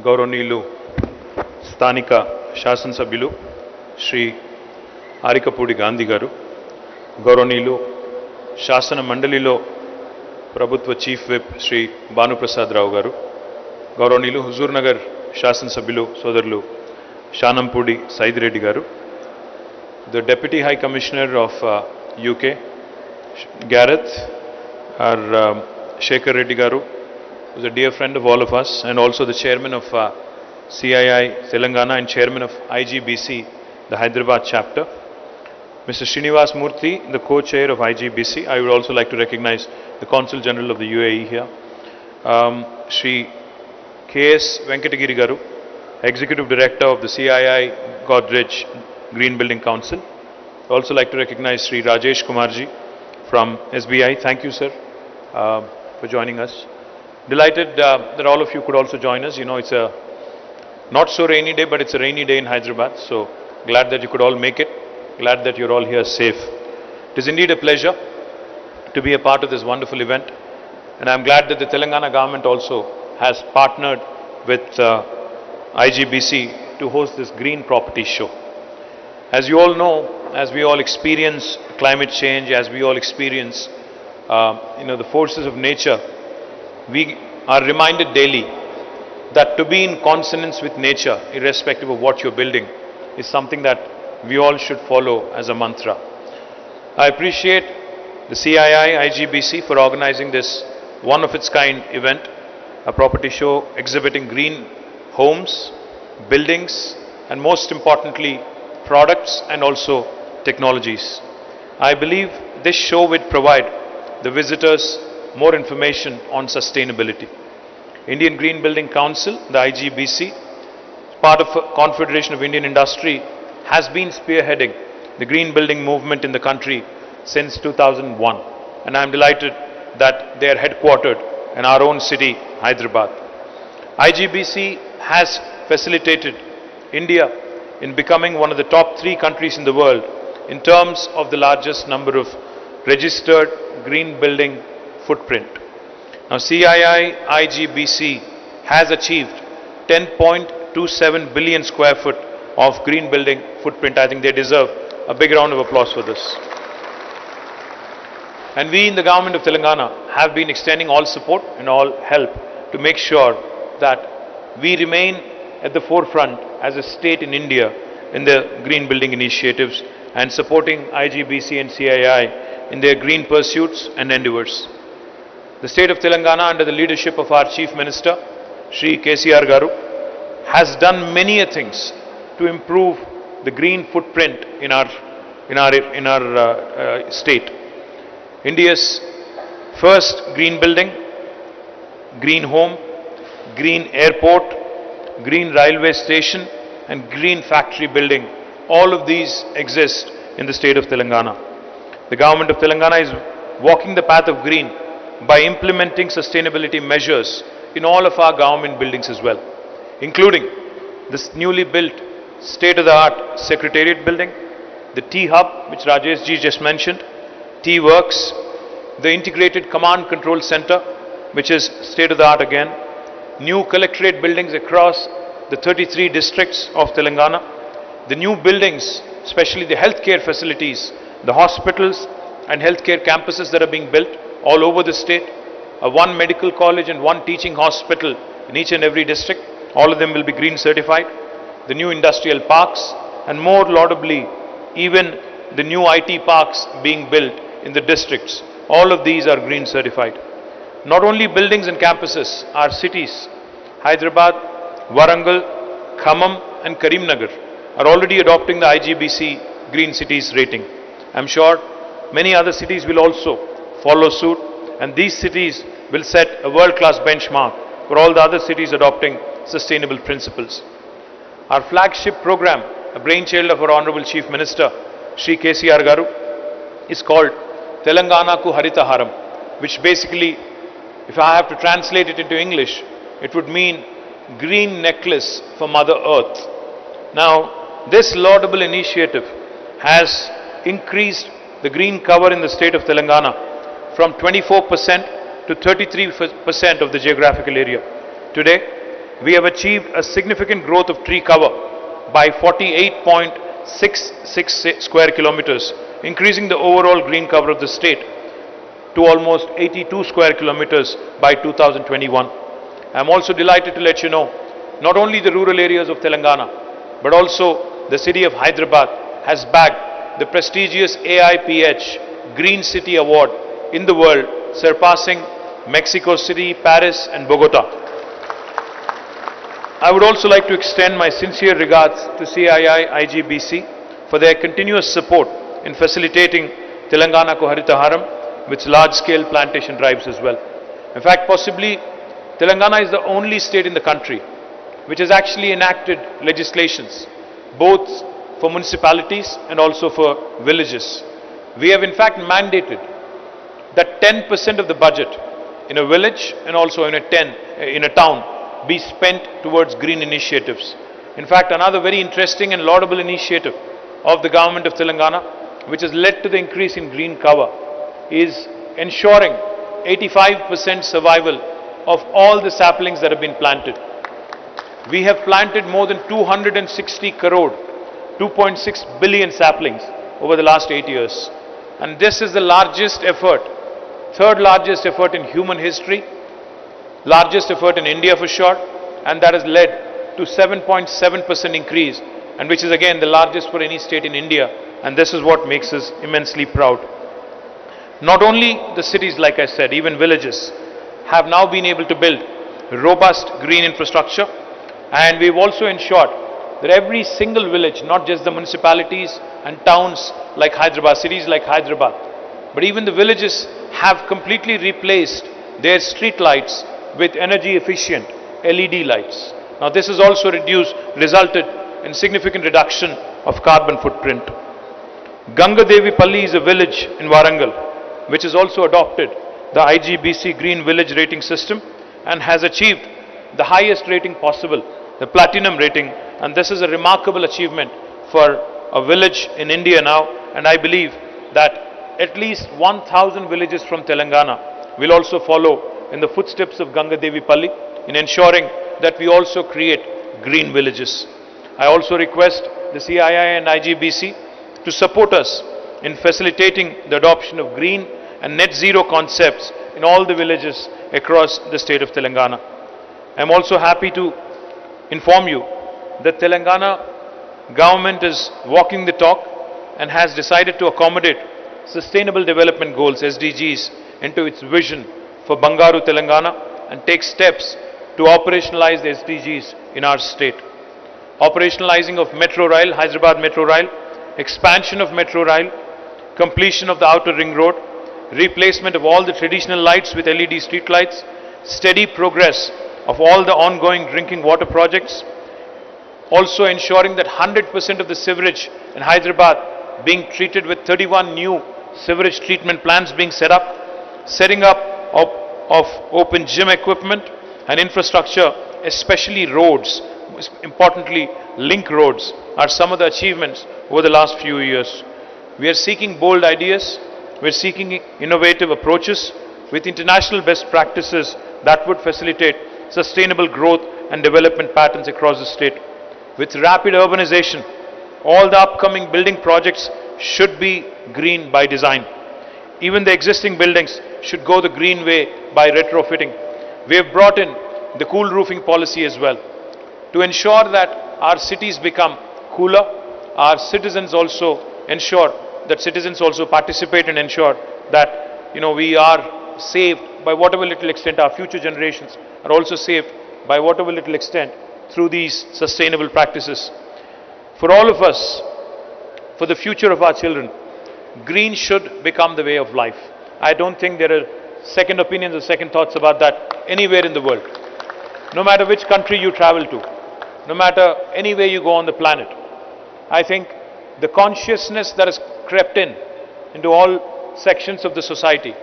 గౌరవనీయులు స్థానిక శాసనసభ్యులు శ్రీ ఆరికపూడి గాంధీ గారు, గౌరవనీయులు శాసన మండలిలో ప్రభుత్వ చీఫ్ విప్ శ్రీ భానుప్రసాద్ రావు గారు, గౌరవనీయులు హుజూర్ నగర్ శాసనసభ్యులు సోదరులు శానంపూడి సైదిరెడ్డి గారు, the Deputy High Commissioner of UK, Gareth, our Shekhar Reddy Garu, who is a dear friend of all of us, and also the Chairman of CII Telangana and Chairman of IGBC, the Hyderabad chapter. Mr. Srinivas Murthy, the co-chair of IGBC. I would also like to recognize the Consul General of the UAE here. Shri K.S. Venkatagiri Garu, Executive Director of the CII Godrej Green Building Council. I also like to recognize Sri Rajesh Kumarji from SBI. Thank you, sir, for joining us. Delighted that all of you could also join us. You know, it's a not so rainy day, but it's a rainy day in Hyderabad. So glad that you could all make it. Glad that you're all here safe. It is indeed a pleasure to be a part of this wonderful event. And I'm glad that the Telangana government also has partnered with IGBC to host this green property show. As you all know, as we all experience climate change, as we all experience the forces of nature, we are reminded daily that to be in consonance with nature, irrespective of what you're building, is something that we all should follow as a mantra. I appreciate the CII IGBC for organizing this one of its kind event, a property show exhibiting green homes, buildings, and most importantly, products and also technologies. I believe this show would provide the visitors more information on sustainability. Indian Green Building Council, the IGBC, part of Confederation of Indian Industry, has been spearheading the green building movement in the country since 2001. And I am delighted that they are headquartered in our own city, Hyderabad. IGBC has facilitated India in becoming one of the top 3 countries in the world in terms of the largest number of registered green building footprint. Now CII IGBC has achieved 10.27 billion square foot of green building footprint. I think they deserve a big round of applause for this. And we in the government of Telangana have been extending all support and all help to make sure that we remain at the forefront as a state in India in the green building initiatives and supporting IGBC and CII in their green pursuits and endeavors. The state of Telangana, under the leadership of our Chief Minister, Shri KTR Garu, has done many things to improve the green footprint in our state. India's first green building, green home, green airport, green railway station and green factory building, all of these exist in the state of Telangana. The government of Telangana is walking the path of green by implementing sustainability measures in all of our government buildings as well, including this newly built state-of-the-art Secretariat building, the T-Hub, which Rajesh ji just mentioned, T-Works, the Integrated Command Control Center, which is state-of-the-art again, new collectorate buildings across the 33 districts of Telangana, the new buildings, especially the healthcare facilities, the hospitals and healthcare campuses that are being built all over the state, one medical college and one teaching hospital in each and every district, all of them will be green certified, the new industrial parks, and more laudably, even the new IT parks being built in the districts, all of these are green certified. Not only buildings and campuses, our cities, Hyderabad, Warangal, Khammam and Karimnagar are already adopting the IGBC Green Cities rating. I'm sure many other cities will also follow suit, and these cities will set a world-class benchmark for all the other cities adopting sustainable principles. Our flagship program, a brainchild of our Honorable Chief Minister, Shri KTR Garu, is called Telangana Ku Harita Haram, which basically, if I have to translate it into English, it would mean green necklace for Mother Earth. Now, this laudable initiative has increased the green cover in the state of Telangana from 24% to 33% of the geographical area. Today, we have achieved a significant growth of tree cover by 48.66 square kilometers, increasing the overall green cover of the state to almost 82 square kilometers by 2021. I am also delighted to let you know, not only the rural areas of Telangana, but also the city of Hyderabad has bagged the prestigious AIPH Green City Award in the world, surpassing Mexico City, Paris and Bogota. I would also like to extend my sincere regards to CII IGBC for their continuous support in facilitating Telangana Ko Haritaharam with large-scale plantation drives as well. In fact, possibly Telangana is the only state in the country which has actually enacted legislations both for municipalities and also for villages. We have in fact mandated that 10% of the budget in a village and also in a town be spent towards green initiatives. In fact, another very interesting and laudable initiative of the government of Telangana, which has led to the increase in green cover, is ensuring 85% survival of all the saplings that have been planted. We have planted more than 260 crore, 2.6 billion saplings over the last 8 years. And this is the largest effort, third largest effort in human history, largest effort in India for sure, and that has led to 7.7% increase, and which is again the largest for any state in India, and this is what makes us immensely proud. Not only the cities, like I said, even villages have now been able to build robust green infrastructure, and we've also ensured that every single village, not just the municipalities and towns like Hyderabad, cities like Hyderabad, but even the villages have completely replaced their street lights with energy efficient LED lights. Now this has also resulted in significant reduction of carbon footprint. Gangadevi Palli is a village in Warangal which has also adopted the IGBC Green Village rating system and has achieved the highest rating possible, the platinum rating, and this is a remarkable achievement for a village in India now, and I believe that at least 1,000 villages from Telangana will also follow in the footsteps of Gangadevi Palli in ensuring that we also create green villages. I also request the CII and IGBC to support us in facilitating the adoption of green and net zero concepts in all the villages across the state of Telangana. I am also happy to inform you that Telangana government is walking the talk and has decided to accommodate Sustainable Development Goals (SDGs) into its vision for Bangaru Telangana and take steps to operationalize the SDGs in our state. Operationalizing of Metro Rail, Hyderabad Metro Rail, expansion of Metro Rail, completion of the outer ring road, replacement of all the traditional lights with LED street lights, steady progress of all the ongoing drinking water projects, also ensuring that 100% of the sewerage in Hyderabad being treated with 31 new sewerage treatment plants being set up, setting up of open gym equipment and infrastructure, especially roads, importantly link roads, are some of the achievements over the last few years. We are seeking bold ideas, we are seeking innovative approaches with international best practices that would facilitate sustainable growth and development patterns across the state. With rapid urbanization, all the upcoming building projects should be green by design. Even the existing buildings should go the green way by retrofitting. We have brought in the cool roofing policy as well to ensure that our cities become cooler. Our citizens also participate and ensure that we are saved by whatever little extent. Our future generations are also saved by whatever little extent through these sustainable practices. For all of us, for the future of our children, green should become the way of life. I don't think there are second opinions or second thoughts about that anywhere in the world. No matter which country you travel to, no matter anywhere you go on the planet, I think the consciousness that has crept into all sections of the society,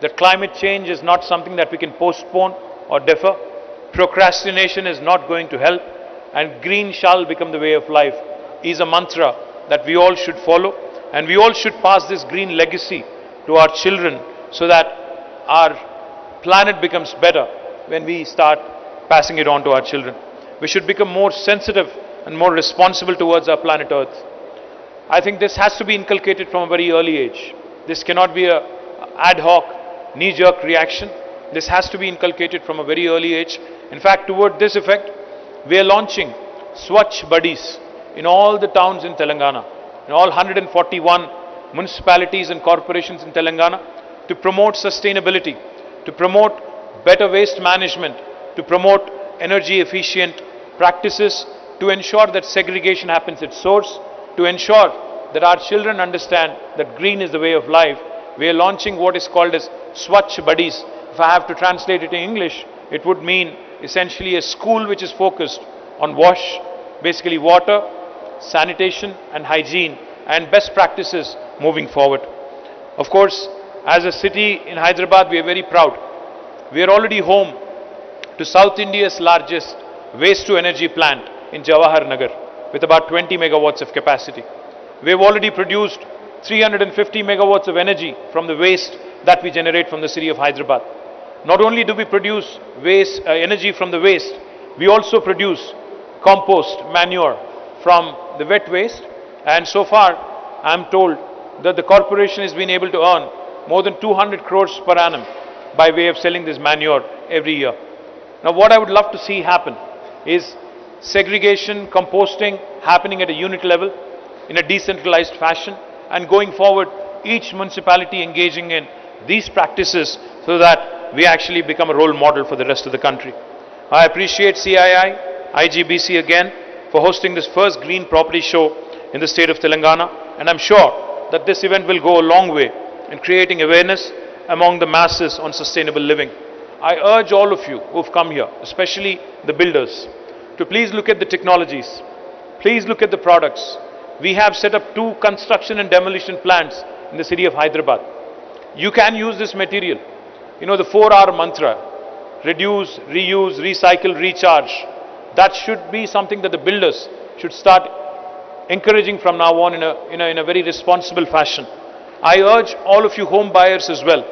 that climate change is not something that we can postpone or defer, procrastination is not going to help, and green shall become the way of life, is a mantra that we all should follow, and we all should pass this green legacy to our children so that our planet becomes better when we start passing it on to our children. We should become more sensitive and more responsible towards our planet Earth. I think this has to be inculcated from a very early age. This cannot be a ad hoc, knee-jerk reaction. This has to be inculcated from a very early age. In fact, toward this effect, we are launching Swachh Buddies in all the towns in Telangana, in all 141 municipalities and corporations in Telangana, to promote sustainability, to promote better waste management, to promote energy efficient practices, to ensure that segregation happens at source, to ensure that our children understand that green is the way of life. We are launching what is called as Swachh Buddies. If I have to translate it in English, it would mean essentially a school which is focused on basically water, sanitation and hygiene and best practices moving forward. Of course, as a city in Hyderabad, we are very proud. We are already home to South India's largest waste to energy plant in Jawahar Nagar with about 20 megawatts of capacity. We have already produced 350 megawatts of energy from the waste that we generate from the city of Hyderabad. Not only do we produce energy from the waste, we also produce compost, manure from the wet waste, and so far I am told that the corporation has been able to earn more than 200 crores per annum by way of selling this manure every year. Now what I would love to see happen is segregation, composting happening at a unit level in a decentralized fashion, and going forward each municipality engaging in these practices so that we actually become a role model for the rest of the country. I appreciate CII, IGBC again for hosting this first green property show in the state of Telangana, and I'm sure that this event will go a long way in creating awareness among the masses on sustainable living. I urge all of you who've come here, especially the builders, to please look at the technologies, please look at the products. We have set up 2 construction and demolition plants in the city of Hyderabad. You can use this material. You know the 4R mantra, reduce, reuse, recycle, recharge. That should be something that the builders should start encouraging from now on in a very responsible fashion. I urge all of you home buyers as well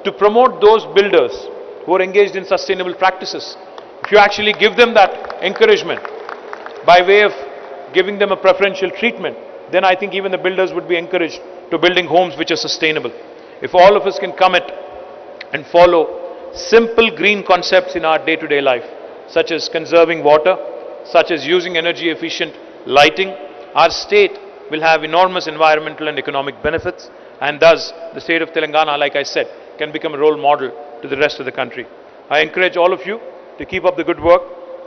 to promote those builders who are engaged in sustainable practices. If you actually give them that encouragement by way of giving them a preferential treatment, then I think even the builders would be encouraged to building homes which are sustainable. If all of us can commit and follow simple green concepts in our day-to-day life, such as conserving water, such as using energy efficient lighting, our state will have enormous environmental and economic benefits, and thus the state of Telangana, like I said, can become a role model to the rest of the country. I encourage all of you to keep up the good work.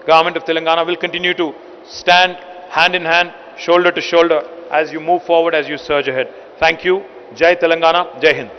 Government of Telangana will continue to stand hand in hand, shoulder to shoulder as you move forward, as you surge ahead. Thank you. Jai Telangana, Jai Hind.